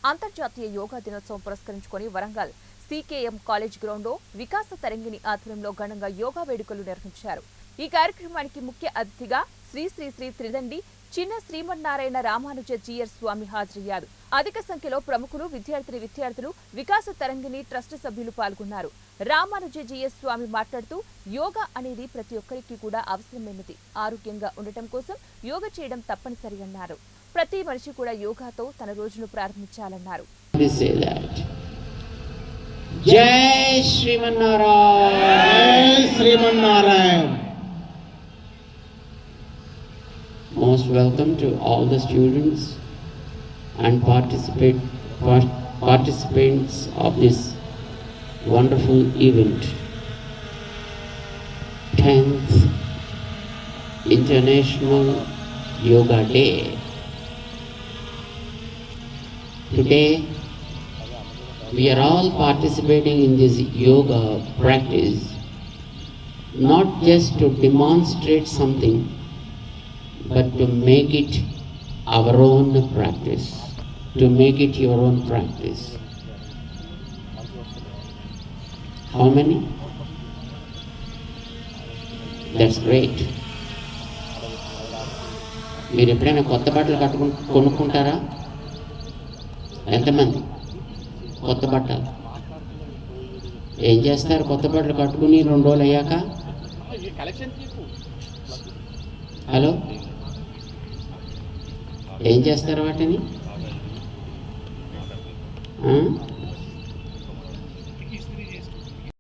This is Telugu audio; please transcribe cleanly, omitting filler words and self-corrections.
అంతర్జాతీయ యోగా దినోత్సవం పురస్కరించుకొని వరంగల్ సీకేఎం కాలేజ్ గ్రౌండ్లో వికాస తరంగిణి ఆధ్వర్యంలో ఘనంగా యోగా వేడుకలు నిర్వహించారు. ఈ కార్యక్రమానికి ముఖ్య అతిథిగా శ్రీ శ్రీ శ్రీ త్రిదండి చిన్న శ్రీమన్నారాయణ రామానుజ జీయర్ స్వామి హాజరయ్యారు. అధిక సంఖ్యలో ప్రముఖులు, విద్యార్థులు వికాస తరంగిణి ట్రస్ట్ సభ్యులు పాల్గొన్నారు. రామానుజ జీయర్ స్వామి మాట్లాడుతూ యోగా అనేది ప్రతి ఒక్కరికి కూడా అవసరమైనది. ఆరోగ్యంగా ఉండటం కోసం యోగా చేయడం తప్పనిసరి అన్నారు. ప్రతి మనిషి కూడా యోగాతో తన రోజును ప్రారంభించాలన్నారు. జై Srimannarayana. Most welcome to all the students and participants of this wonderful event. 10th International Yoga Day. Today we are all participating in this yoga practice not just to demonstrate something, but to make it our own practice, to make it your own practice. How many? That's great. మీరు ఎప్పుడైనా కొత్త బట్టలు కొనుక్కుంటారా? ఎంతమంది కొత్త బట్టలు ఏం చేస్తారు? కొత్త బట్టలు కట్టుకుని 2 రోజులు అయ్యాక హలో ఏం చేస్తారు వాటిని?